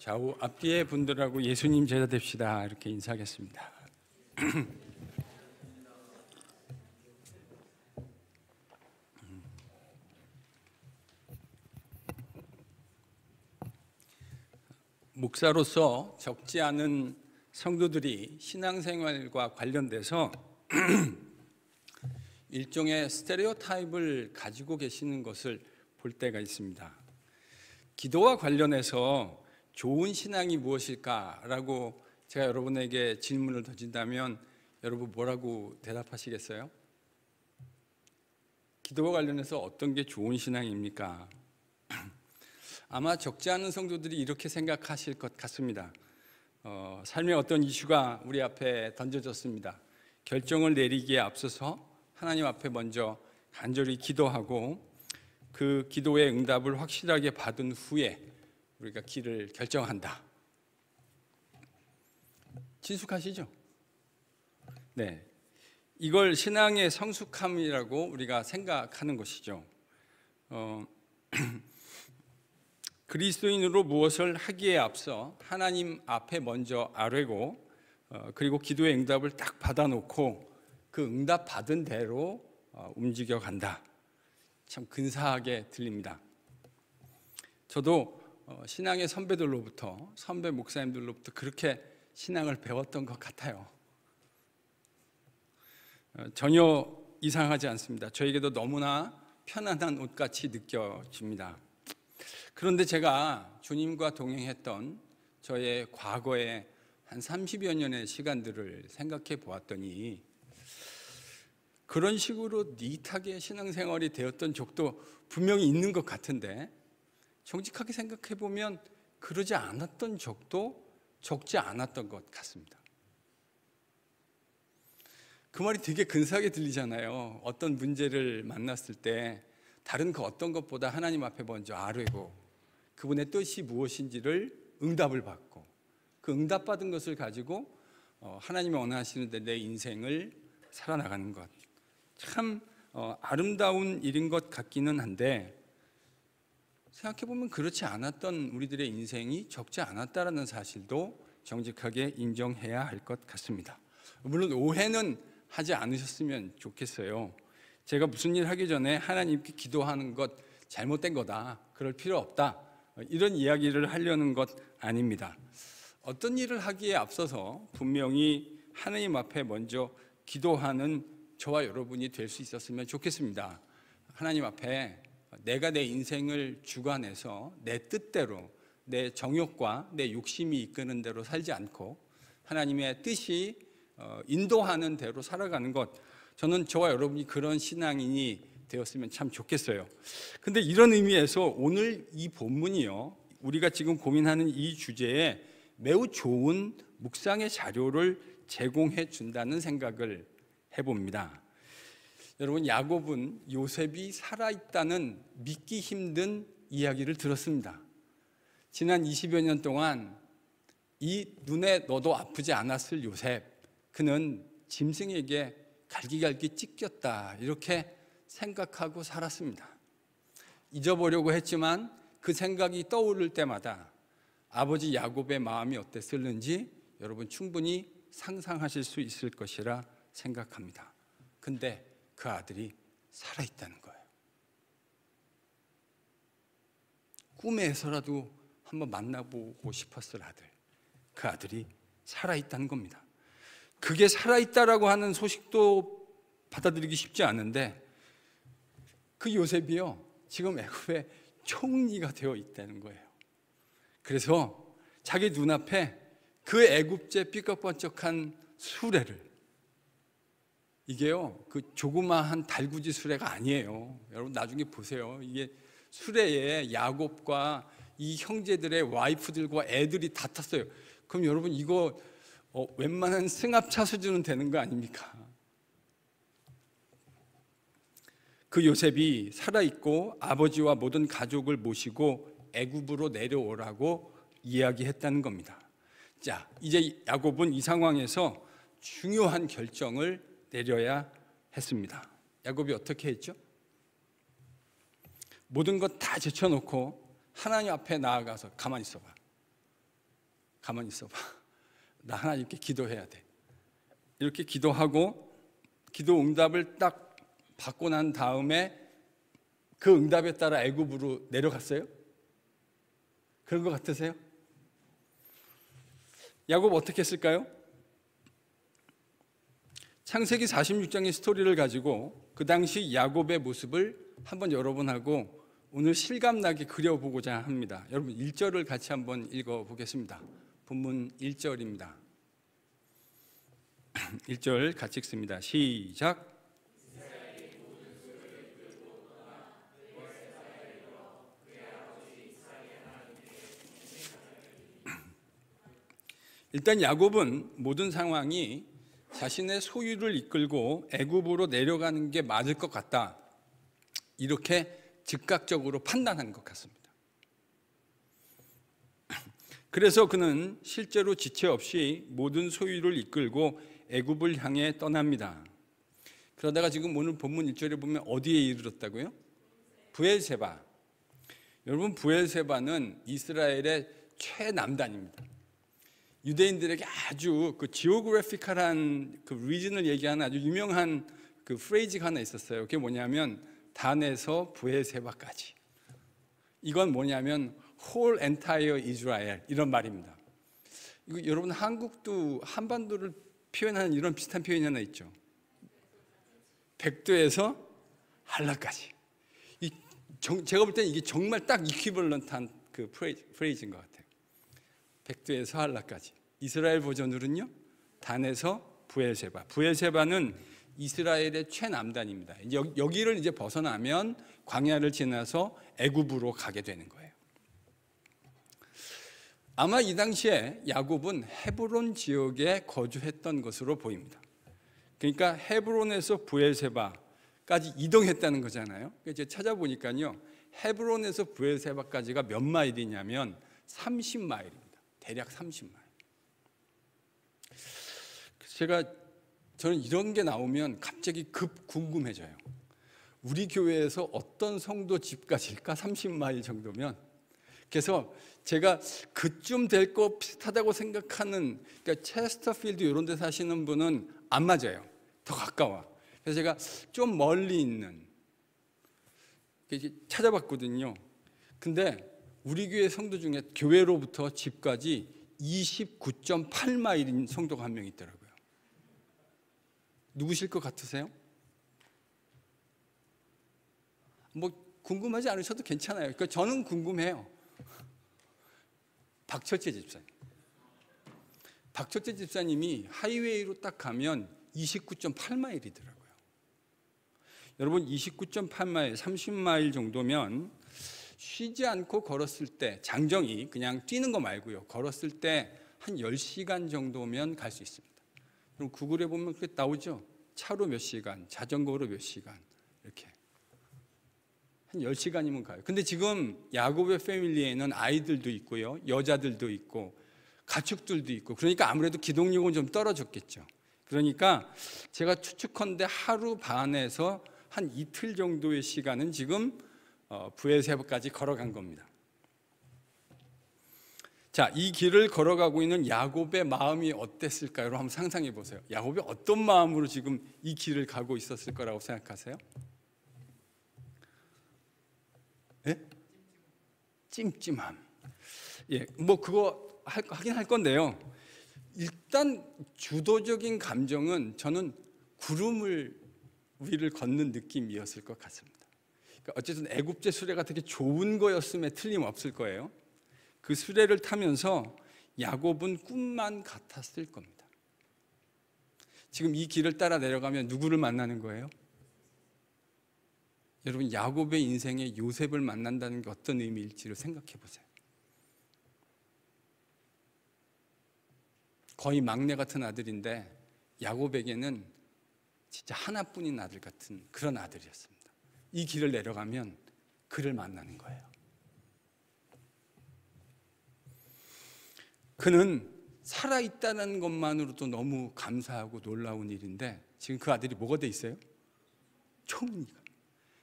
좌우 앞뒤의 분들하고 예수님 제자 됩시다 이렇게 인사하겠습니다. 목사로서 적지 않은 성도들이 신앙생활과 관련돼서 일종의 스테레오타입을 가지고 계시는 것을 볼 때가 있습니다. 기도와 관련해서 좋은 신앙이 무엇일까라고 제가 여러분에게 질문을 던진다면 여러분 뭐라고 대답하시겠어요? 기도와 관련해서 어떤 게 좋은 신앙입니까? 아마 적지 않은 성도들이 이렇게 생각하실 것 같습니다. 삶의 어떤 이슈가 우리 앞에 던져졌습니다. 결정을 내리기에 앞서서 하나님 앞에 먼저 간절히 기도하고 그 기도의 응답을 확실하게 받은 후에 우리가 길을 결정한다. 친숙하시죠? 네, 이걸 신앙의 성숙함이라고 우리가 생각하는 것이죠. 그리스도인으로 무엇을 하기에 앞서 하나님 앞에 먼저 아뢰고 그리고 기도의 응답을 딱 받아놓고 그 응답 받은 대로 움직여 간다. 참 근사하게 들립니다. 저도 신앙의 선배들로부터, 선배 목사님들로부터 그렇게 신앙을 배웠던 것 같아요. 전혀 이상하지 않습니다. 저에게도 너무나 편안한 옷같이 느껴집니다. 그런데 제가 주님과 동행했던 저의 과거의 한 30여 년의 시간들을 생각해 보았더니 그런 식으로 니트하게 신앙생활이 되었던 적도 분명히 있는 것 같은데 정직하게 생각해 보면 그러지 않았던 적도 적지 않았던 것 같습니다. 그 말이 되게 근사하게 들리잖아요. 어떤 문제를 만났을 때 다른 그 어떤 것보다 하나님 앞에 먼저 아뢰고 그분의 뜻이 무엇인지를 응답을 받고 그 응답받은 것을 가지고 하나님이 원하시는데 내 인생을 살아나가는 것, 참 아름다운 일인 것 같기는 한데 생각해보면 그렇지 않았던 우리들의 인생이 적지 않았다는 사실도 정직하게 인정해야 할 것 같습니다. 물론 오해는 하지 않으셨으면 좋겠어요. 제가 무슨 일 하기 전에 하나님께 기도하는 것 잘못된 거다, 그럴 필요 없다, 이런 이야기를 하려는 것 아닙니다. 어떤 일을 하기에 앞서서 분명히 하나님 앞에 먼저 기도하는 저와 여러분이 될 수 있었으면 좋겠습니다. 하나님 앞에 내가 내 인생을 주관해서 내 뜻대로 내 정욕과 내 욕심이 이끄는 대로 살지 않고 하나님의 뜻이 인도하는 대로 살아가는 것, 저는 저와 여러분이 그런 신앙인이 되었으면 참 좋겠어요. 근데 이런 의미에서 오늘 이 본문이요, 우리가 지금 고민하는 이 주제에 매우 좋은 묵상의 자료를 제공해 준다는 생각을 해봅니다. 여러분, 야곱은 요셉이 살아있다는 믿기 힘든 이야기를 들었습니다. 지난 20여 년 동안 이 눈에 넣어도 아프지 않았을 요셉, 그는 짐승에게 갈기갈기 찢겼다 이렇게 생각하고 살았습니다. 잊어보려고 했지만 그 생각이 떠오를 때마다 아버지 야곱의 마음이 어땠을는지 여러분 충분히 상상하실 수 있을 것이라 생각합니다. 근데 그 아들이 살아있다는 거예요. 꿈에서라도 한번 만나보고 싶었을 아들, 그 아들이 살아있다는 겁니다. 그게 살아있다라고 하는 소식도 받아들이기 쉽지 않은데 그 요셉이요, 지금 애굽의 총리가 되어 있다는 거예요. 그래서 자기 눈앞에 그 애굽제 삐걱번쩍한 수레를, 이게요 그 조그마한 달구지 수레가 아니에요. 여러분 나중에 보세요. 이게 수레에 야곱과 이 형제들의 와이프들과 애들이 다 탔어요. 그럼 여러분 이거 웬만한 승합차 수준은 되는 거 아닙니까? 그 요셉이 살아있고 아버지와 모든 가족을 모시고 애굽으로 내려오라고 이야기했다는 겁니다. 자, 이제 야곱은 이 상황에서 중요한 결정을 내려야 했습니다. 야곱이 어떻게 했죠? 모든 것 다 제쳐놓고 하나님 앞에 나아가서 가만히 있어봐. 가만히 있어봐. 나 하나님께 기도해야 돼. 이렇게 기도하고 기도 응답을 딱 받고 난 다음에 그 응답에 따라 애굽으로 내려갔어요? 그런 것 같으세요? 야곱 어떻게 했을까요? 창세기 46장의 스토리를 가지고 그 당시 야곱의 모습을 한번 여러분하고 오늘 실감나게 그려보고자 합니다. 여러분 1절을 같이 한번 읽어보겠습니다. 본문 1절입니다. 1절 같이 읽습니다. 시작. 일단 야곱은 모든 상황이 자신의 소유를 이끌고 애굽으로 내려가는 게 맞을 것 같다, 이렇게 즉각적으로 판단한 것 같습니다. 그래서 그는 실제로 지체 없이 모든 소유를 이끌고 애굽을 향해 떠납니다. 그러다가 지금 오늘 본문 1절에 보면 어디에 이르렀다고요? 브엘세바. 여러분, 브엘세바는 이스라엘의 최남단입니다. 유대인들에게 아주 그 지오그래피컬한 그 리전을 얘기하는 아주 유명한 그 프레이즈가 하나 있었어요. 그게 뭐냐면 단에서 브엘세바까지. 이건 뭐냐면 whole entire Israel, 이런 말입니다. 이거 여러분, 한국도 한반도를 표현하는 이런 비슷한 표현이 하나 있죠. 백도에서 한라까지. 제가 볼 때는 이게 정말 딱 이퀴벌런트한 그 프레이즈인 것 같아요. 백도에서 한라까지. 이스라엘 버전으로는요, 단에서 브엘세바. 브엘세바는 이스라엘의 최남단입니다. 여기를 이제 벗어나면 광야를 지나서 애굽으로 가게 되는 거예요. 아마 이 당시에 야곱은 헤브론 지역에 거주했던 것으로 보입니다. 그러니까 헤브론에서 브엘세바까지 이동했다는 거잖아요. 이제 찾아보니까요, 헤브론에서 브엘세바까지가 몇 마일이냐면 30마일입니다. 대략 30마일. 저는 이런 게 나오면 갑자기 급 궁금해져요. 우리 교회에서 어떤 성도 집까지일까? 30마일 정도면. 그래서 제가 그쯤 될 거 비슷하다고 생각하는, 그러니까 체스터필드 이런 데 사시는 분은 안 맞아요. 더 가까워. 그래서 제가 좀 멀리 있는 찾아봤거든요. 근데 우리 교회 성도 중에 교회로부터 집까지 29.8마일인 성도가 한 명 있더라고요. 누구실 것 같으세요? 뭐 궁금하지 않으셔도 괜찮아요. 그러니까 저는 궁금해요. 박철재 집사님. 박철재 집사님이 하이웨이로 딱 가면 29.8마일이더라고요. 여러분, 29.8마일, 30마일 정도면 쉬지 않고 걸었을 때, 장정이 그냥 뛰는 거 말고요, 걸었을 때 한 10시간 정도면 갈 수 있습니다. 그럼 구글에 보면 그게 나오죠. 차로 몇 시간, 자전거로 몇 시간, 이렇게 한 10시간이면 가요. 근데 지금 야곱의 패밀리에는 아이들도 있고요, 여자들도 있고 가축들도 있고, 그러니까 아무래도 기동력은 좀 떨어졌겠죠. 그러니까 제가 추측컨대 하루 반에서 한 이틀 정도의 시간은 지금 브엘세바까지 걸어간 겁니다. 자, 이 길을 걸어가고 있는 야곱의 마음이 어땠을까요? 한번 상상해 보세요. 야곱이 어떤 마음으로 지금 이 길을 가고 있었을 거라고 생각하세요? 예? 찜찜함. 예, 뭐 그거 하긴 할 건데요. 일단 주도적인 감정은 저는 구름을 위를 걷는 느낌이었을 것 같습니다. 그러니까 어쨌든 애굽제 수레가 되게 좋은 거였음에 틀림없을 거예요. 그 수레를 타면서 야곱은 꿈만 같았을 겁니다. 지금 이 길을 따라 내려가면 누구를 만나는 거예요? 여러분, 야곱의 인생에 요셉을 만난다는 게 어떤 의미일지를 생각해 보세요. 거의 막내 같은 아들인데 야곱에게는 진짜 하나뿐인 아들 같은 그런 아들이었습니다. 이 길을 내려가면 그를 만나는 거예요. 그는 살아있다는 것만으로도 너무 감사하고 놀라운 일인데 지금 그 아들이 뭐가 돼 있어요? 총리가.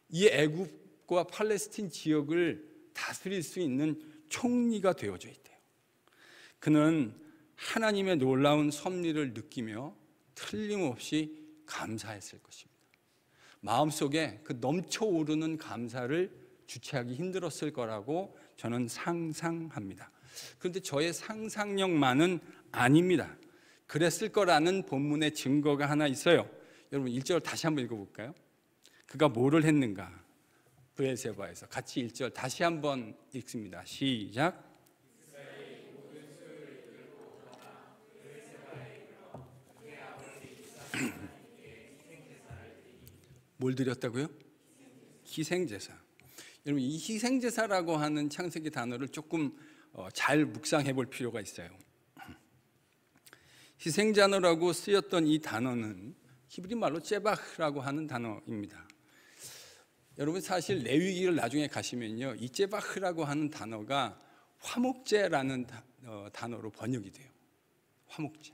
이 애굽과 팔레스틴 지역을 다스릴 수 있는 총리가 되어져 있대요. 그는 하나님의 놀라운 섭리를 느끼며 틀림없이 감사했을 것입니다. 마음속에 그 넘쳐오르는 감사를 주체하기 힘들었을 거라고 저는 상상합니다. 그런데 저의 상상력만은 아닙니다. 그랬을 거라는 본문의 증거가 하나 있어요. 여러분 1절 다시 한번 읽어볼까요? 그가 뭐를 했는가? 브엘세바에서 같이 1절 다시 한번 읽습니다. 시작. 뭘 드렸다고요? 희생제사. 여러분 이 희생제사라고 하는 창세기 단어를 조금 잘 묵상해 볼 필요가 있어요. 희생자노라고 쓰였던 이 단어는 히브리 말로 제바흐라고 하는 단어입니다. 여러분 사실 레위기를 나중에 가시면요, 이 제바흐라고 하는 단어가 화목제라는 단어로 번역이 돼요. 화목제.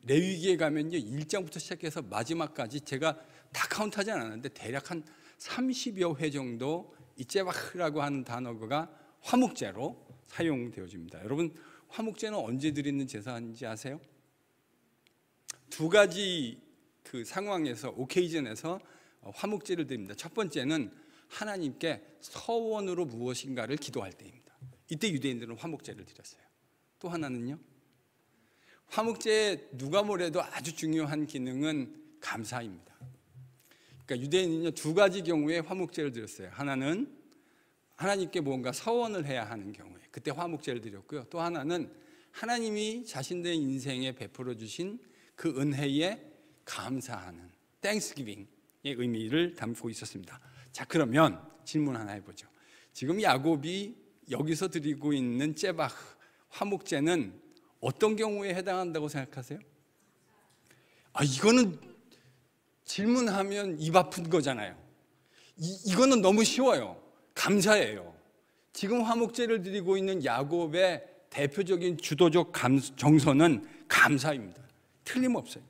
레위기에 가면요 1장부터 시작해서 마지막까지 제가 다 카운트하지 않았는데 대략 한 30여 회 정도 이 제바흐라고 하는 단어가 화목제로 사용되어집니다. 여러분 화목제는 언제 드리는 제사인지 아세요? 두 가지 그 상황에서 오케이전에서 화목제를 드립니다. 첫 번째는 하나님께 서원으로 무엇인가를 기도할 때입니다. 이때 유대인들은 화목제를 드렸어요. 또 하나는요, 화목제에 누가 뭐래도 아주 중요한 기능은 감사입니다. 그러니까 유대인은요 두 가지 경우에 화목제를 드렸어요. 하나는 하나님께 뭔가 서원을 해야 하는 경우에 그때 화목제를 드렸고요. 또 하나는 하나님이 자신들의 인생에 베풀어 주신 그 은혜에 감사하는 땡스기빙의 의미를 담고 있었습니다. 자, 그러면 질문 하나 해보죠. 지금 야곱이 여기서 드리고 있는 제바흐 화목제는 어떤 경우에 해당한다고 생각하세요? 이거는 질문하면 입 아픈 거잖아요. 이거는 너무 쉬워요. 감사예요. 지금 화목제를 드리고 있는 야곱의 대표적인 주도적 정서는 감사입니다. 틀림없어요.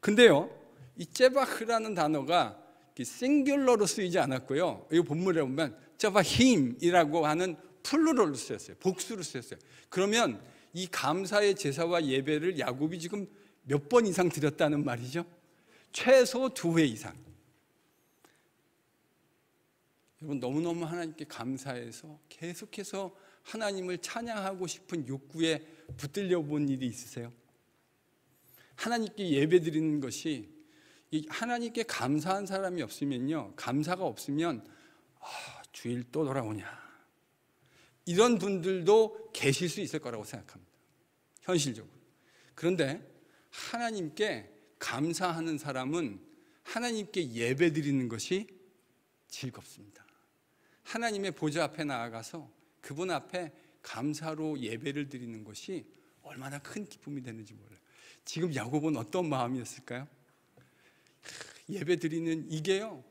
근데요, 이 제바흐라는 단어가 싱귤러로 쓰이지 않았고요. 이 본문에 보면 제바힘이라고 하는 플루럴로 쓰였어요. 복수로 쓰였어요. 그러면 이 감사의 제사와 예배를 야곱이 지금 몇 번 이상 드렸다는 말이죠? 최소 2회 이상. 여러분 너무너무 하나님께 감사해서 계속해서 하나님을 찬양하고 싶은 욕구에 붙들려 본 일이 있으세요? 하나님께 예배 드리는 것이 하나님께 감사한 사람이 없으면요, 감사가 없으면 주일 또 돌아오냐 이런 분들도 계실 수 있을 거라고 생각합니다. 현실적으로. 그런데 하나님께 감사하는 사람은 하나님께 예배 드리는 것이 즐겁습니다. 하나님의 보좌 앞에 나아가서 그분 앞에 감사로 예배를 드리는 것이 얼마나 큰 기쁨이 되는지 몰라요. 지금 야곱은 어떤 마음이었을까요? 예배 드리는 이게요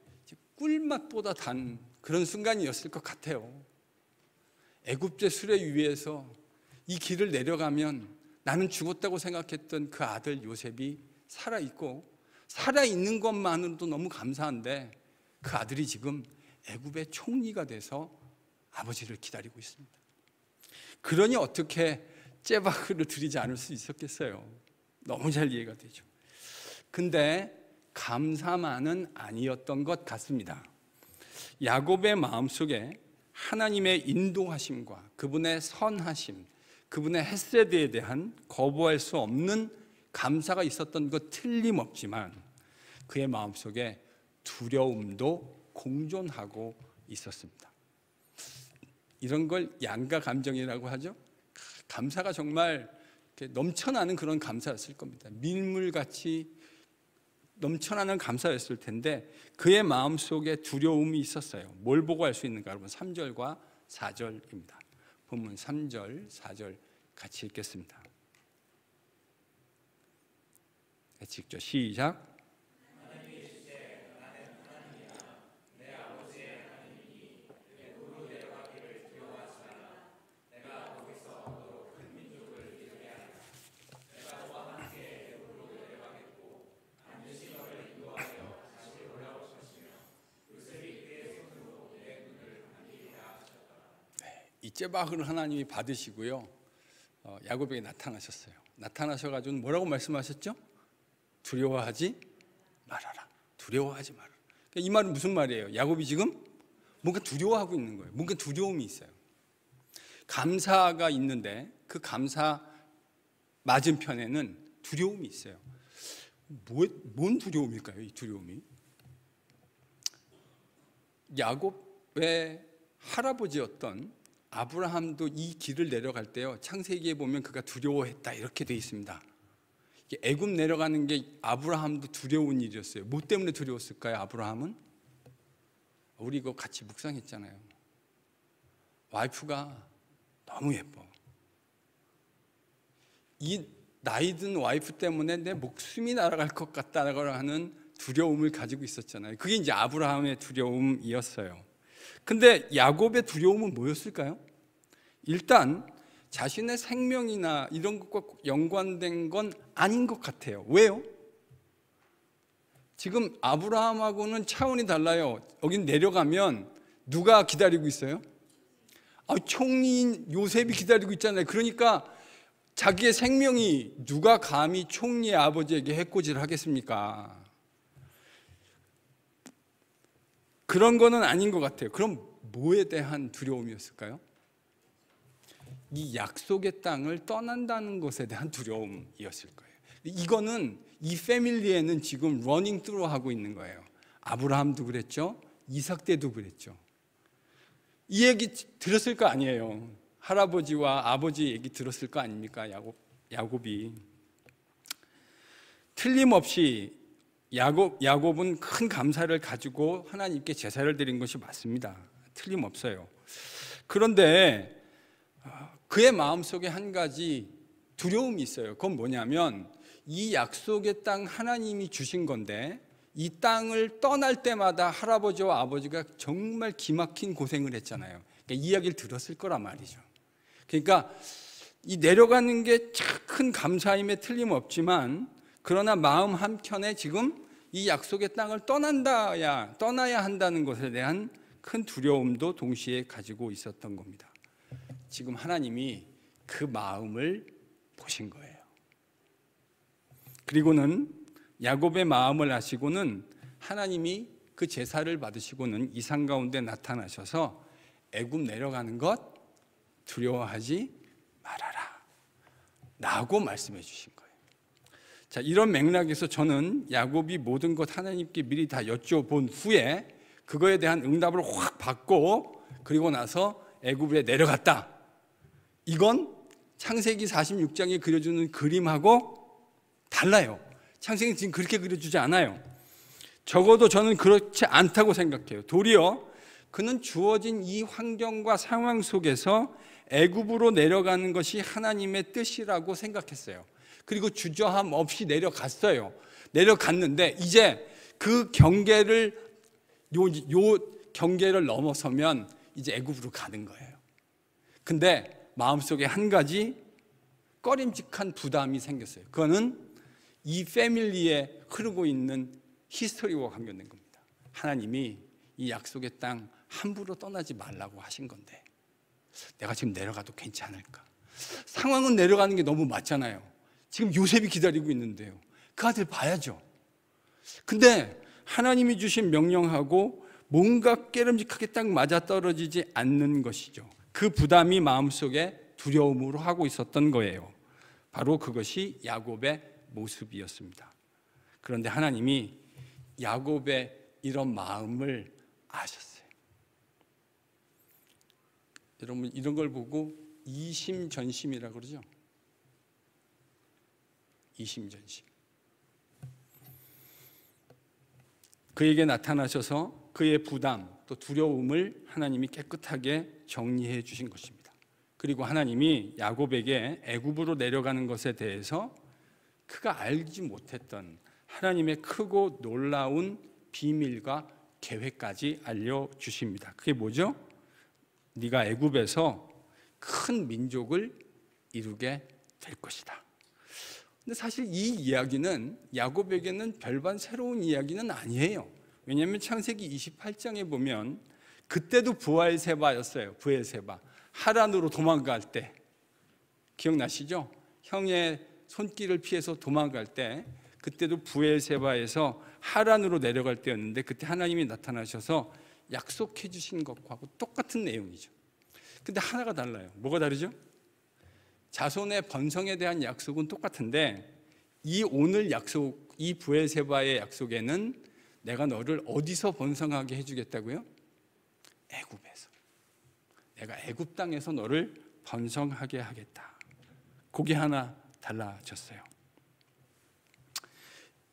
꿀맛보다 단 그런 순간이었을 것 같아요. 애굽제 수레 위에서 이 길을 내려가면 나는 죽었다고 생각했던 그 아들 요셉이 살아있고, 살아있는 것만으로도 너무 감사한데 그 아들이 지금 애굽의 총리가 돼서 아버지를 기다리고 있습니다. 그러니 어떻게 제바흐를 드리지 않을 수 있었겠어요? 너무 잘 이해가 되죠. 근데 감사만은 아니었던 것 같습니다. 야곱의 마음속에 하나님의 인도하심과 그분의 선하심, 그분의 헤세드에 대한 거부할 수 없는 감사가 있었던 것 틀림없지만 그의 마음속에 두려움도 공존하고 있었습니다. 이런 걸 양가 감정이라고 하죠. 감사가 정말 넘쳐나는 그런 감사였을 겁니다. 밀물같이 넘쳐나는 감사였을 텐데 그의 마음속에 두려움이 있었어요. 뭘 보고 알 수 있는가? 여러분 3절과 4절입니다. 본문 3절, 4절 같이 읽겠습니다. 같이 읽죠. 시작. 이 째박을 하나님이 받으시고요, 야곱에게 나타나셨어요. 나타나셔가지고 뭐라고 말씀하셨죠? 두려워하지 말아라. 두려워하지 말아라. 그러니까 이 말은 무슨 말이에요? 야곱이 지금 뭔가 두려워하고 있는 거예요. 뭔가 두려움이 있어요. 감사가 있는데 그 감사 맞은편에는 두려움이 있어요. 뭔 두려움일까요? 이 두려움이 야곱의 할아버지였던 아브라함도 이 길을 내려갈 때요, 창세기에 보면 그가 두려워했다 이렇게 돼 있습니다. 애굽 내려가는 게 아브라함도 두려운 일이었어요. 뭐 때문에 두려웠을까요? 아브라함은 우리 이거 같이 묵상했잖아요. 와이프가 너무 예뻐. 이 나이든 와이프 때문에 내 목숨이 날아갈 것 같다라고 하는 두려움을 가지고 있었잖아요. 그게 이제 아브라함의 두려움이었어요. 근데 야곱의 두려움은 뭐였을까요? 일단 자신의 생명이나 이런 것과 연관된 건 아닌 것 같아요. 왜요? 지금 아브라함하고는 차원이 달라요. 여기 내려가면 누가 기다리고 있어요? 총리인 요셉이 기다리고 있잖아요. 그러니까 자기의 생명이 누가 감히 총리의 아버지에게 해코지를 하겠습니까? 그런 거는 아닌 것 같아요. 그럼 뭐에 대한 두려움이었을까요? 이 약속의 땅을 떠난다는 것에 대한 두려움이었을 거예요. 이거는 이 패밀리에는 지금 러닝 트루 하고 있는 거예요. 아브라함도 그랬죠. 이삭 때도 그랬죠. 이 얘기 들었을 거 아니에요. 할아버지와 아버지 얘기 들었을 거 아닙니까? 야곱이. 틀림없이 야곱은 큰 감사를 가지고 하나님께 제사를 드린 것이 맞습니다. 틀림없어요. 그런데 그의 마음속에 한 가지 두려움이 있어요. 그건 뭐냐면 이 약속의 땅 하나님이 주신 건데 이 땅을 떠날 때마다 할아버지와 아버지가 정말 기막힌 고생을 했잖아요. 그러니까 이야기를 들었을 거란 말이죠. 그러니까 이 내려가는 게 큰 감사임에 틀림없지만 그러나 마음 한켠에 지금 이 약속의 땅을 떠나야 한다는 것에 대한 큰 두려움도 동시에 가지고 있었던 겁니다. 지금 하나님이 그 마음을 보신 거예요. 그리고는 야곱의 마음을 아시고는 하나님이 그 제사를 받으시고는 이상 가운데 나타나셔서 애굽 내려가는 것 두려워하지 말아라 라고 말씀해 주신 거예요. 자, 이런 맥락에서 저는 야곱이 모든 것 하나님께 미리 다 여쭤본 후에 그거에 대한 응답을 확 받고 그리고 나서 애굽에 내려갔다. 이건 창세기 46장에 그려주는 그림하고 달라요. 창세기는 지금 그렇게 그려주지 않아요. 적어도 저는 그렇지 않다고 생각해요. 도리어 그는 주어진 이 환경과 상황 속에서 애굽으로 내려가는 것이 하나님의 뜻이라고 생각했어요. 그리고 주저함 없이 내려갔어요. 내려갔는데 이제 그 경계를 요 경계를 넘어서면 이제 애굽으로 가는 거예요. 근데 마음속에 한 가지 꺼림직한 부담이 생겼어요. 그거는 이 패밀리에 흐르고 있는 히스토리와 관련된 겁니다. 하나님이 이 약속의 땅 함부로 떠나지 말라고 하신 건데 내가 지금 내려가도 괜찮을까? 상황은 내려가는 게 너무 맞잖아요. 지금 요셉이 기다리고 있는데요. 그 아들 봐야죠. 근데 하나님이 주신 명령하고 뭔가 깨름직하게 딱 맞아떨어지지 않는 것이죠. 그 부담이 마음속에 두려움으로 하고 있었던 거예요. 바로 그것이 야곱의 모습이었습니다. 그런데 하나님이 야곱의 이런 마음을 아셨어요. 여러분 이런 걸 보고 이심전심이라고 그러죠. 이심전심. 그에게 나타나셔서 그의 부담 또 두려움을 하나님이 깨끗하게 정리해 주신 것입니다. 그리고 하나님이 야곱에게 애굽으로 내려가는 것에 대해서 그가 알지 못했던 하나님의 크고 놀라운 비밀과 계획까지 알려주십니다. 그게 뭐죠? 네가 애굽에서 큰 민족을 이루게 될 것이다. 근데 사실 이 이야기는 야곱에게는 별반 새로운 이야기는 아니에요. 왜냐하면 창세기 28장에 보면 그때도 부엘세바였어요. 부엘세바. 하란으로 도망갈 때 기억나시죠? 형의 손길을 피해서 도망갈 때 그때도 브엘세바에서 하란으로 내려갈 때였는데 그때 하나님이 나타나셔서 약속해 주신 것하고 똑같은 내용이죠. 근데 하나가 달라요. 뭐가 다르죠? 자손의 번성에 대한 약속은 똑같은데 이 오늘 약속, 이 브엘세바의 약속에는 내가 너를 어디서 번성하게 해주겠다고요? 애굽에서. 내가 애굽 땅에서 너를 번성하게 하겠다. 그게 하나 달라졌어요.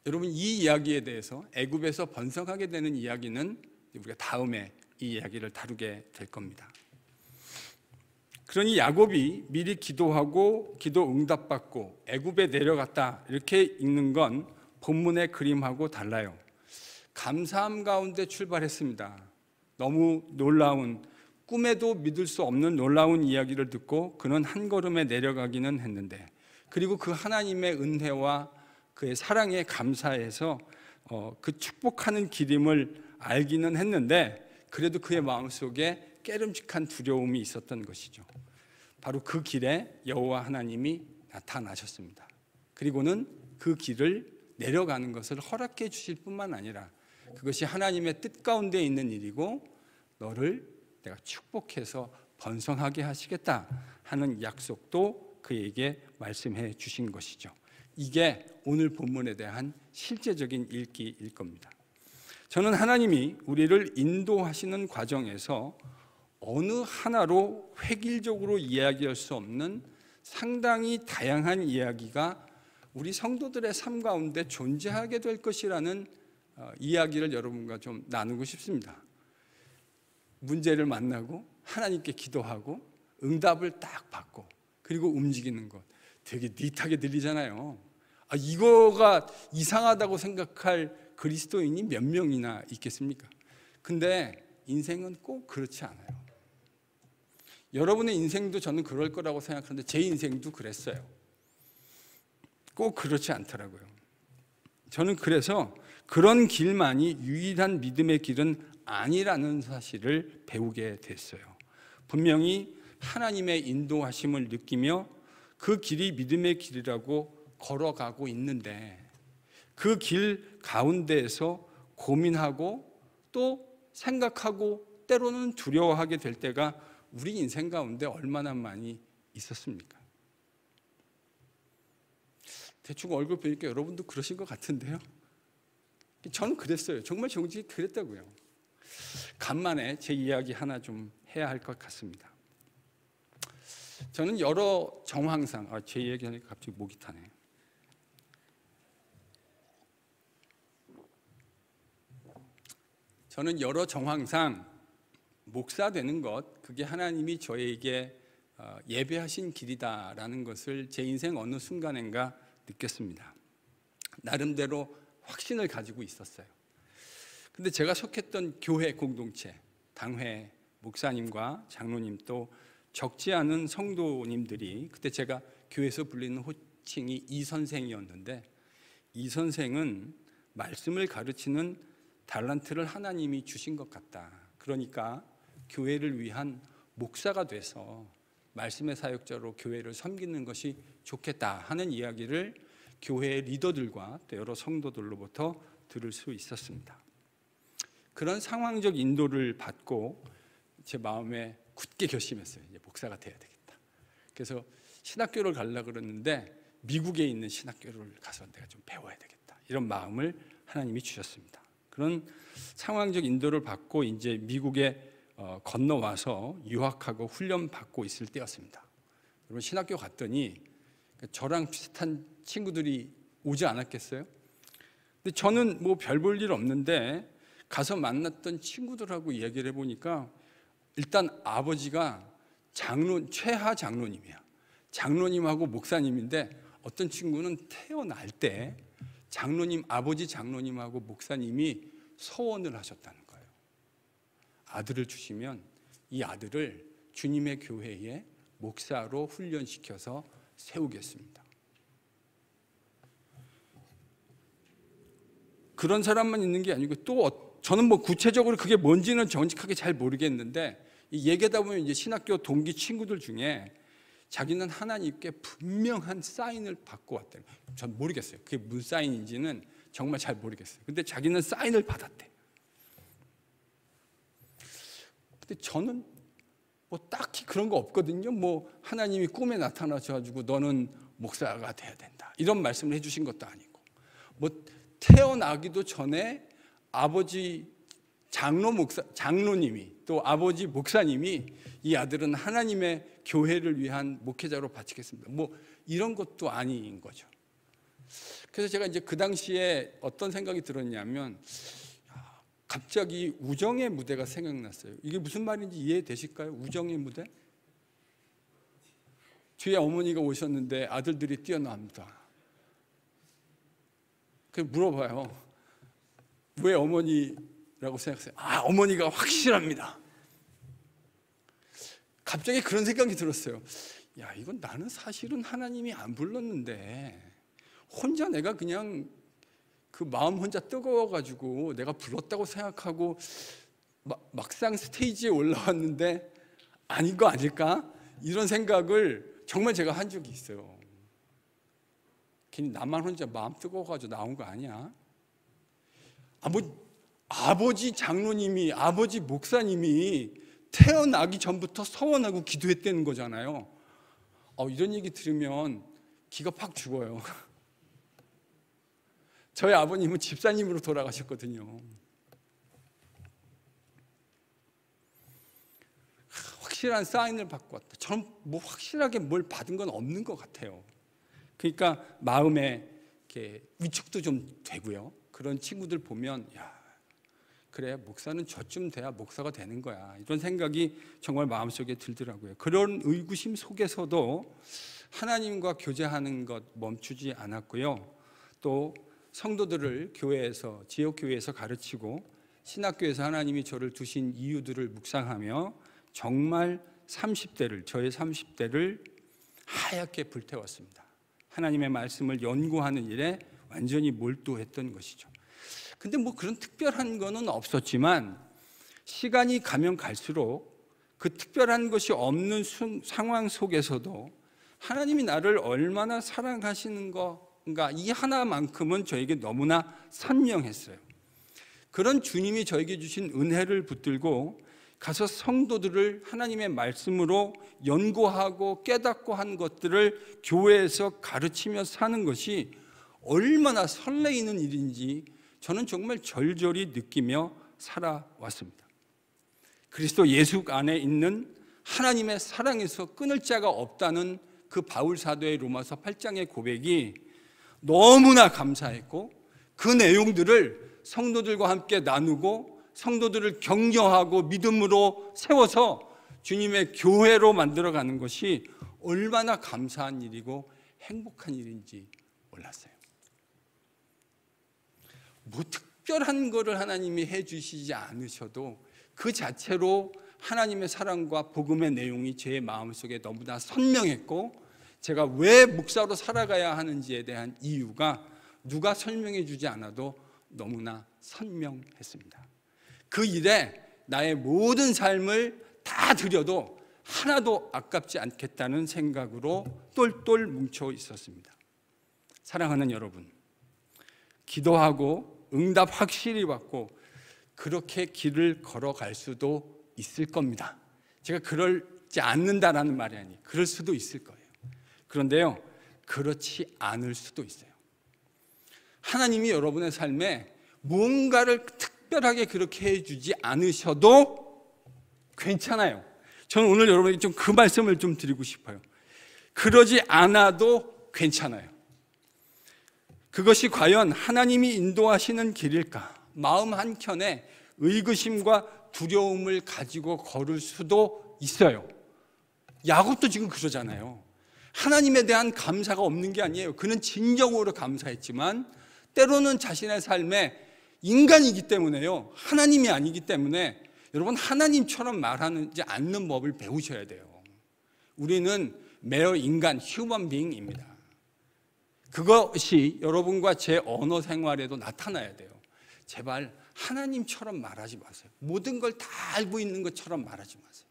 여러분, 이 이야기에 대해서 애굽에서 번성하게 되는 이야기는 우리가 다음에 이 이야기를 다루게 될 겁니다. 그러니 야곱이 미리 기도하고 기도 응답받고 애굽에 내려갔다 이렇게 읽는 건 본문의 그림하고 달라요. 감사함 가운데 출발했습니다. 너무 놀라운, 꿈에도 믿을 수 없는 놀라운 이야기를 듣고 그는 한 걸음에 내려가기는 했는데, 그리고 그 하나님의 은혜와 그의 사랑에 감사해서 그 축복하는 기림을 알기는 했는데, 그래도 그의 마음속에 깨름직한 두려움이 있었던 것이죠. 바로 그 길에 여호와 하나님이 나타나셨습니다. 그리고는 그 길을 내려가는 것을 허락해 주실 뿐만 아니라 그것이 하나님의 뜻 가운데 있는 일이고 너를 내가 축복해서 번성하게 하시겠다 하는 약속도 그에게 말씀해 주신 것이죠. 이게 오늘 본문에 대한 실제적인 읽기일 겁니다. 저는 하나님이 우리를 인도하시는 과정에서 어느 하나로 획일적으로 이야기할 수 없는 상당히 다양한 이야기가 우리 성도들의 삶 가운데 존재하게 될 것이라는 이야기를 여러분과 좀 나누고 싶습니다. 문제를 만나고 하나님께 기도하고 응답을 딱 받고 그리고 움직이는 것 되게 닛하게 들리잖아요. 이거가 이상하다고 생각할 그리스도인이 몇 명이나 있겠습니까? 근데 인생은 꼭 그렇지 않아요. 여러분의 인생도 저는 그럴 거라고 생각하는데 제 인생도 그랬어요. 꼭 그렇지 않더라고요. 저는 그래서 그런 길만이 유일한 믿음의 길은 아니라는 사실을 배우게 됐어요. 분명히 하나님의 인도하심을 느끼며 그 길이 믿음의 길이라고 걸어가고 있는데 그 길 가운데에서 고민하고 또 생각하고 때로는 두려워하게 될 때가 우리 인생 가운데 얼마나 많이 있었습니까? 대충 얼굴 보니까 여러분도 그러신 것 같은데요. 저는 그랬어요. 정말 정직히 그랬다고요. 간만에 제 이야기 하나 좀 해야 할 것 같습니다. 저는 여러 정황상, 제 얘기하니까 갑자기 목이 타네. 저는 여러 정황상 목사 되는 것, 그게 하나님이 저에게 예배하신 길이다라는 것을 제 인생 어느 순간인가 느꼈습니다. 나름대로 확신을 가지고 있었어요. 근데 제가 속했던 교회 공동체, 당회 목사님과 장로님 또 적지 않은 성도님들이, 그때 제가 교회에서 불리는 호칭이 이 선생이었는데, 이 선생은 말씀을 가르치는 달란트를 하나님이 주신 것 같다. 그러니까 교회를 위한 목사가 돼서 말씀의 사역자로 교회를 섬기는 것이 좋겠다 하는 이야기를 교회의 리더들과 또 여러 성도들로부터 들을 수 있었습니다. 그런 상황적 인도를 받고 제 마음에 굳게 결심했어요. 이제 목사가 돼야 되겠다. 그래서 신학교를 가려고 그랬는데 미국에 있는 신학교를 가서 내가 좀 배워야 되겠다. 이런 마음을 하나님이 주셨습니다. 그런 상황적 인도를 받고 이제 미국에 건너와서 유학하고 훈련받고 있을 때였습니다. 여러분, 신학교 갔더니 저랑 비슷한 친구들이 오지 않았겠어요? 근데 저는 뭐 별 볼 일 없는데 가서 만났던 친구들하고 얘기를 해보니까 일단 아버지가 최하 장로님이야. 장로님하고 목사님인데 어떤 친구는 태어날 때 아버지 장로님하고 목사님이 서원을 하셨다는 거예요. 아들을 주시면 이 아들을 주님의 교회에 목사로 훈련시켜서 세우겠습니다. 그런 사람만 있는 게 아니고 또 저는 뭐 구체적으로 그게 뭔지는 정직하게 잘 모르겠는데 이 얘기하다 보면 이제 신학교 동기 친구들 중에 자기는 하나님께 분명한 사인을 받고 왔대요. 전 모르겠어요. 그게 무슨 사인인지는 정말 잘 모르겠어요. 근데 자기는 사인을 받았대. 근데 저는 뭐 딱히 그런 거 없거든요. 뭐 하나님이 꿈에 나타나셔가지고 너는 목사가 돼야 된다, 이런 말씀을 해주신 것도 아니고, 뭐 태어나기도 전에 아버지 장로님이 또 아버지 목사님이 이 아들은 하나님의 교회를 위한 목회자로 바치겠습니다, 뭐 이런 것도 아닌 거죠. 그래서 제가 이제 그 당시에 어떤 생각이 들었냐면, 갑자기 우정의 무대가 생각났어요. 이게 무슨 말인지 이해되실까요? 우정의 무대? 뒤에 어머니가 오셨는데 아들들이 뛰어납니다. 그래서 물어봐요. 왜 어머니라고 생각하세요? 어머니가 확실합니다. 갑자기 그런 생각이 들었어요. 이건 나는 사실은 하나님이 안 불렀는데 혼자 내가 그냥 그 마음 혼자 뜨거워가지고 내가 불렀다고 생각하고 막상 스테이지에 올라왔는데 아닌 거 아닐까? 이런 생각을 정말 제가 한 적이 있어요. 괜히 나만 혼자 마음 뜨거워가지고 나온 거 아니야? 아버지 장로님이, 아버지 목사님이 태어나기 전부터 서원하고 기도했다는 거잖아요. 이런 얘기 들으면 기가 팍 죽어요. 저희 아버님은 집사님으로 돌아가셨거든요. 확실한 사인을 받고 왔다. 저는 뭐 확실하게 뭘 받은 건 없는 것 같아요. 그러니까 마음에 이렇게 위축도 좀 되고요. 그런 친구들 보면 그래, 목사는 저쯤 돼야 목사가 되는 거야, 이런 생각이 정말 마음속에 들더라고요. 그런 의구심 속에서도 하나님과 교제하는 것 멈추지 않았고요. 또 성도들을 교회에서, 지역교회에서 가르치고 신학교에서 하나님이 저를 두신 이유들을 묵상하며 정말 저의 30대를 하얗게 불태웠습니다. 하나님의 말씀을 연구하는 일에 완전히 몰두했던 것이죠. 근데 뭐 그런 특별한 거는 없었지만 시간이 가면 갈수록 그 특별한 것이 없는 상황 속에서도 하나님이 나를 얼마나 사랑하시는 건가, 이 하나만큼은 저에게 너무나 선명했어요. 그런 주님이 저에게 주신 은혜를 붙들고 가서 성도들을 하나님의 말씀으로 연구하고 깨닫고 한 것들을 교회에서 가르치며 사는 것이 얼마나 설레이는 일인지 저는 정말 절절히 느끼며 살아왔습니다. 그리스도 예수 안에 있는 하나님의 사랑에서 끊을 자가 없다는 그 바울 사도의 로마서 8장의 고백이 너무나 감사했고, 그 내용들을 성도들과 함께 나누고 성도들을 격려하고 믿음으로 세워서 주님의 교회로 만들어가는 것이 얼마나 감사한 일이고 행복한 일인지 몰랐어요. 뭐 특별한 거를 하나님이 해주시지 않으셔도 그 자체로 하나님의 사랑과 복음의 내용이 제 마음속에 너무나 선명했고, 제가 왜 목사로 살아가야 하는지에 대한 이유가 누가 설명해 주지 않아도 너무나 선명했습니다. 그 일에 나의 모든 삶을 다 드려도 하나도 아깝지 않겠다는 생각으로 똘똘 뭉쳐 있었습니다. 사랑하는 여러분, 기도하고 응답 확실히 받고 그렇게 길을 걸어갈 수도 있을 겁니다. 제가 그러지 않는다라는 말이 아니에요. 그럴 수도 있을 거예요. 그런데요, 그렇지 않을 수도 있어요. 하나님이 여러분의 삶에 뭔가를 특별하게 그렇게 해주지 않으셔도 괜찮아요. 저는 오늘 여러분에게 좀 그 말씀을 좀 드리고 싶어요. 그러지 않아도 괜찮아요. 그것이 과연 하나님이 인도하시는 길일까? 마음 한켠에 의구심과 두려움을 가지고 걸을 수도 있어요. 야곱도 지금 그러잖아요. 하나님에 대한 감사가 없는 게 아니에요. 그는 진정으로 감사했지만 때로는 자신의 삶에 인간이기 때문에요, 하나님이 아니기 때문에 여러분, 하나님처럼 말하지 않는 법을 배우셔야 돼요. 우리는 매어 인간, 휴먼 빙입니다. 그것이 여러분과 제 언어 생활에도 나타나야 돼요. 제발 하나님처럼 말하지 마세요. 모든 걸 다 알고 있는 것처럼 말하지 마세요.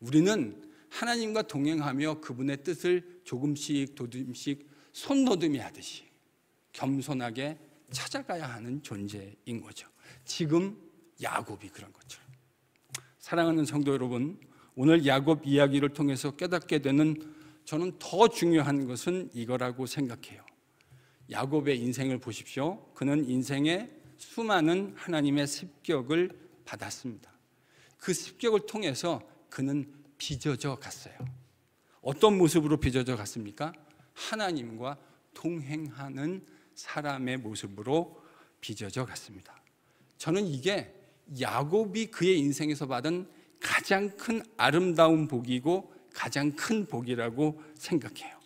우리는 하나님과 동행하며 그분의 뜻을 조금씩 손노듬이 하듯이 겸손하게 찾아가야 하는 존재인 거죠. 지금 야곱이 그런 것처럼. 사랑하는 성도 여러분, 오늘 야곱 이야기를 통해서 깨닫게 되는 저는 더 중요한 것은 이거라고 생각해요. 야곱의 인생을 보십시오. 그는 인생에 수많은 하나님의 습격을 받았습니다. 그 습격을 통해서 그는 빚어져 갔어요. 어떤 모습으로 빚어져 갔습니까? 하나님과 동행하는 사람의 모습으로 빚어져 갔습니다. 저는 이게 야곱이 그의 인생에서 받은 가장 큰 아름다운 복이고 가장 큰 복이라고 생각해요.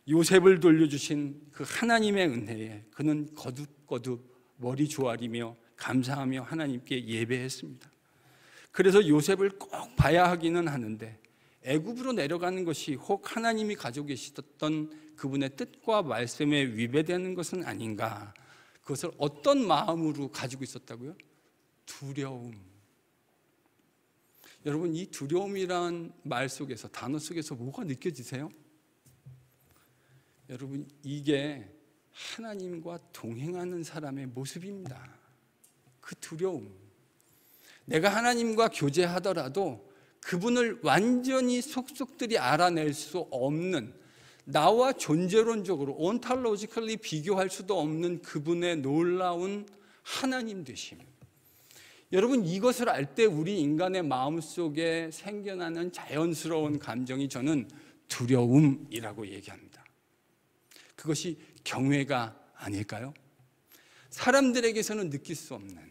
요셉을 돌려주신 그 하나님의 은혜에 그는 거듭거듭 머리 조아리며 감사하며 하나님께 예배했습니다. 그래서 요셉을 꼭 봐야 하기는 하는데 애굽으로 내려가는 것이 혹 하나님이 가지고 계시던 그분의 뜻과 말씀에 위배되는 것은 아닌가. 그것을 어떤 마음으로 가지고 있었다고요? 두려움. 여러분, 이 두려움이란 말 속에서, 단어 속에서 뭐가 느껴지세요? 여러분, 이게 하나님과 동행하는 사람의 모습입니다. 그 두려움. 내가 하나님과 교제하더라도 그분을 완전히 속속들이 알아낼 수 없는, 나와 존재론적으로 온탈로지컬리 비교할 수도 없는 그분의 놀라운 하나님 되심. 여러분, 이것을 알 때 우리 인간의 마음속에 생겨나는 자연스러운 감정이 저는 두려움이라고 얘기합니다. 그것이 경외가 아닐까요? 사람들에게서는 느낄 수 없는,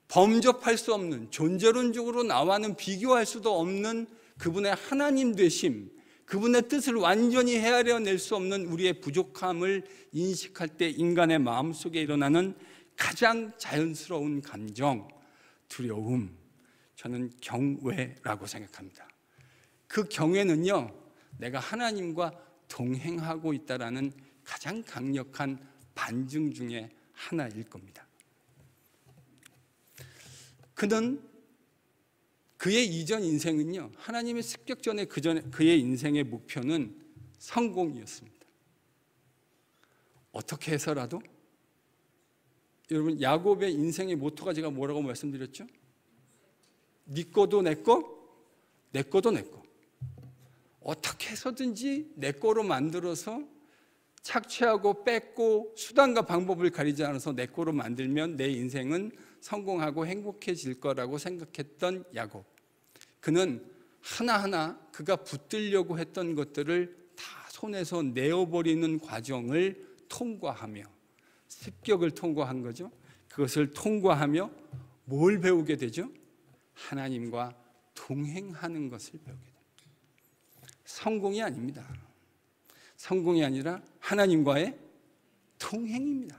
범접할 수 없는, 존재론적으로 나와는 비교할 수도 없는 그분의 하나님 되심, 그분의 뜻을 완전히 헤아려낼 수 없는 우리의 부족함을 인식할 때 인간의 마음속에 일어나는 가장 자연스러운 감정, 두려움, 저는 경외라고 생각합니다. 그 경외는요, 내가 하나님과 동행하고 있다라는 가장 강력한 반증 중에 하나일 겁니다. 그는 그의 이전 인생은요, 하나님의 습격 전에 그의 인생의 목표는 성공이었습니다. 어떻게 해서라도, 여러분, 야곱의 인생의 모토가 제가 뭐라고 말씀드렸죠? 네 거도 내 거, 내 거도 내 거. 어떻게 해서든지 내 거로 만들어서 착취하고 뺏고 수단과 방법을 가리지 않아서 내 거로 만들면 내 인생은 성공하고 행복해질 거라고 생각했던 야곱. 그는 하나하나 그가 붙들려고 했던 것들을 다 손에서 내어버리는 과정을 통과하며, 습격을 통과한 거죠. 그것을 통과하며 뭘 배우게 되죠? 하나님과 동행하는 것을 배우게 됩니다. 성공이 아닙니다. 성공이 아니라 하나님과의 동행입니다.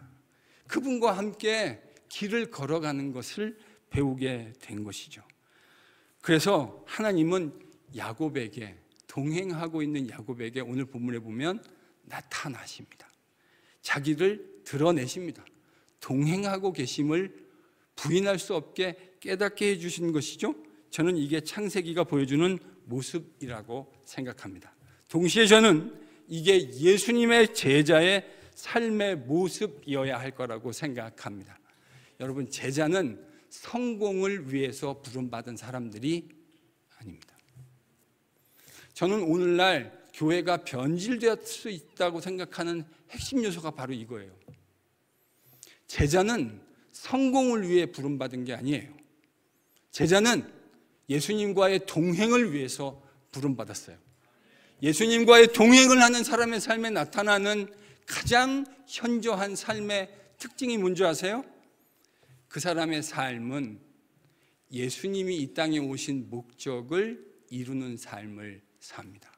그분과 함께 길을 걸어가는 것을 배우게 된 것이죠. 그래서 하나님은 야곱에게, 동행하고 있는 야곱에게 오늘 본문에 보면 나타나십니다. 자기를 드러내십니다. 동행하고 계심을 부인할 수 없게 깨닫게 해주신 것이죠. 저는 이게 창세기가 보여주는 모습이라고 생각합니다. 동시에 저는 이게 예수님의 제자의 삶의 모습이어야 할 거라고 생각합니다. 여러분, 제자는 성공을 위해서 부름받은 사람들이 아닙니다. 저는 오늘날 교회가 변질될 수 있다고 생각하는 핵심 요소가 바로 이거예요. 제자는 성공을 위해 부름받은 게 아니에요. 제자는 예수님과의 동행을 위해서 부름받았어요. 예수님과의 동행을 하는 사람의 삶에 나타나는 가장 현저한 삶의 특징이 뭔지 아세요? 그 사람의 삶은 예수님이 이 땅에 오신 목적을 이루는 삶을 삽니다.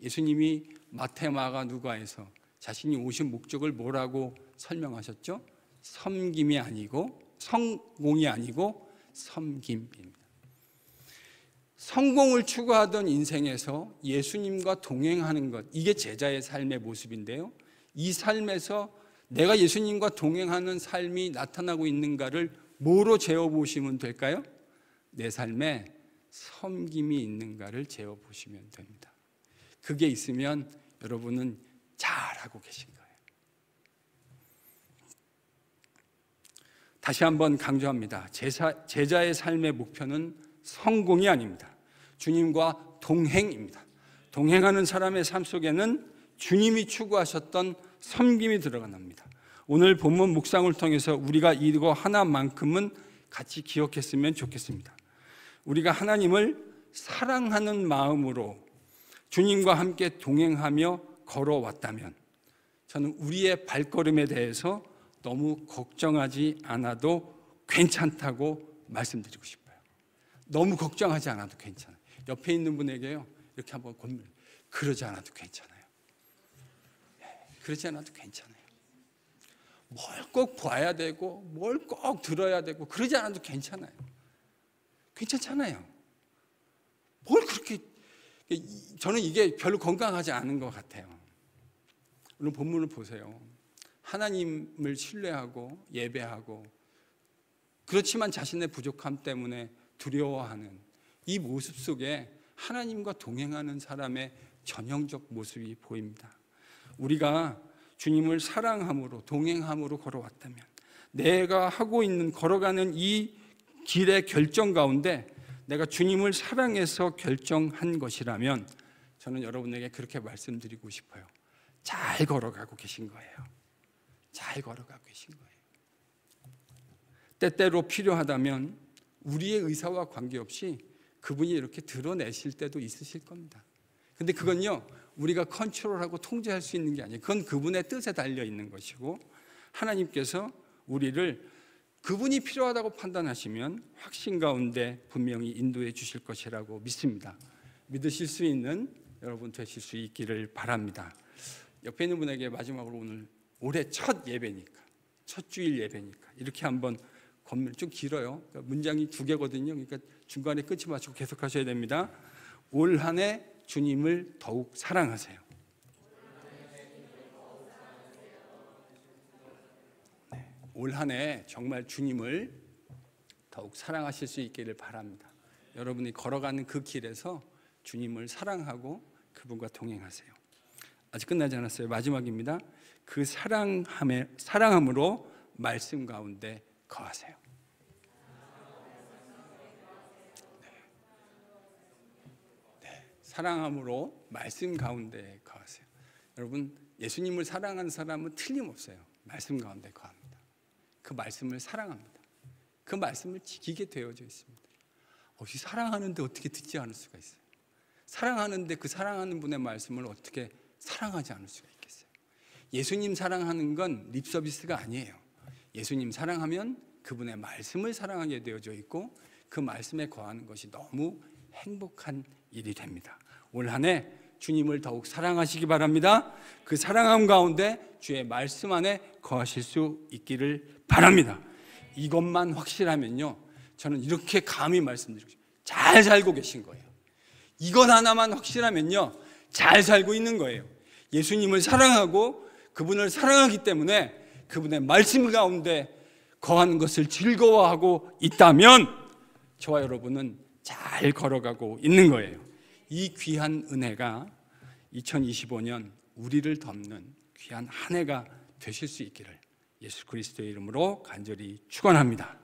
예수님이 마태, 마가, 누가에서 자신이 오신 목적을 뭐라고 설명하셨죠? 섬김이 아니고, 성공이 아니고 섬김입니다. 성공을 추구하던 인생에서 예수님과 동행하는 것, 이게 제자의 삶의 모습인데요, 이 삶에서 내가 예수님과 동행하는 삶이 나타나고 있는가를 뭐로 재어보시면 될까요? 내 삶에 섬김이 있는가를 재어보시면 됩니다. 그게 있으면 여러분은 잘하고 계신 거예요. 다시 한번 강조합니다. 제자의 삶의 목표는 성공이 아닙니다. 주님과 동행입니다. 동행하는 사람의 삶 속에는 주님이 추구하셨던 섬김이 들어갑니다. 오늘 본문 묵상을 통해서 우리가 이거 하나만큼은 같이 기억했으면 좋겠습니다. 우리가 하나님을 사랑하는 마음으로 주님과 함께 동행하며 걸어왔다면 저는 우리의 발걸음에 대해서 너무 걱정하지 않아도 괜찮다고 말씀드리고 싶어요. 너무 걱정하지 않아도 괜찮아요. 옆에 있는 분에게요, 이렇게 한번 그러지 않아도 괜찮아요. 그러지 않아도 괜찮아요. 뭘 꼭 봐야 되고 뭘 꼭 들어야 되고 그러지 않아도 괜찮아요. 괜찮잖아요. 뭘 그렇게, 저는 이게 별로 건강하지 않은 것 같아요. 오늘 본문을 보세요. 하나님을 신뢰하고 예배하고 그렇지만 자신의 부족함 때문에 두려워하는 이 모습 속에 하나님과 동행하는 사람의 전형적 모습이 보입니다. 우리가 주님을 사랑함으로 동행함으로 걸어왔다면, 내가 하고 있는 걸어가는 이 길의 결정 가운데 내가 주님을 사랑해서 결정한 것이라면 저는 여러분에게 그렇게 말씀드리고 싶어요. 잘 걸어가고 계신 거예요. 잘 걸어가고 계신 거예요. 때때로 필요하다면 우리의 의사와 관계없이 그분이 이렇게 드러내실 때도 있으실 겁니다. 근데 그건요, 우리가 컨트롤하고 통제할 수 있는 게 아니에요. 그건 그분의 뜻에 달려 있는 것이고, 하나님께서 우리를 그분이 필요하다고 판단하시면 확신 가운데 분명히 인도해 주실 것이라고 믿습니다. 믿으실 수 있는 여러분 되실 수 있기를 바랍니다. 옆에 있는 분에게 마지막으로 오늘 올해 첫 예배니까, 첫 주일 예배니까 이렇게 한번 좀 길어요. 문장이 2개거든요. 그러니까 중간에 끊지 마시고 계속 하셔야 됩니다. 올 한 해 주님을 더욱 사랑하세요. 네, 올 한 해 정말 주님을 더욱 사랑하실 수 있기를 바랍니다. 여러분이 걸어가는 그 길에서 주님을 사랑하고 그분과 동행하세요. 아직 끝나지 않았어요. 마지막입니다. 그 사랑함으로 말씀 가운데 거하세요. 네, 사랑함으로 말씀 가운데 거하세요. 여러분, 예수님을 사랑하는 사람은 틀림없어요. 말씀 가운데 거합니다. 그 말씀을 사랑합니다. 그 말씀을 지키게 되어져 있습니다. 사랑하는데 어떻게 듣지 않을 수가 있어요? 사랑하는데 그 사랑하는 분의 말씀을 어떻게 사랑하지 않을 수가 있겠어요? 예수님 사랑하는 건 립서비스가 아니에요. 예수님 사랑하면 그분의 말씀을 사랑하게 되어져 있고 그 말씀에 거하는 것이 너무 행복한 일이 됩니다. 올 한 해 주님을 더욱 사랑하시기 바랍니다. 그 사랑함 가운데 주의 말씀 안에 거하실 수 있기를 바랍니다. 이것만 확실하면요, 저는 이렇게 감히 말씀드리고 싶어요. 잘 살고 계신 거예요. 이것 하나만 확실하면요, 잘 살고 있는 거예요. 예수님을 사랑하고 그분을 사랑하기 때문에 그분의 말씀 가운데 거하는 것을 즐거워하고 있다면 저와 여러분은 잘 걸어가고 있는 거예요. 이 귀한 은혜가 2025년 우리를 덮는 귀한 한 해가 되실 수 있기를 예수 그리스도의 이름으로 간절히 축원합니다.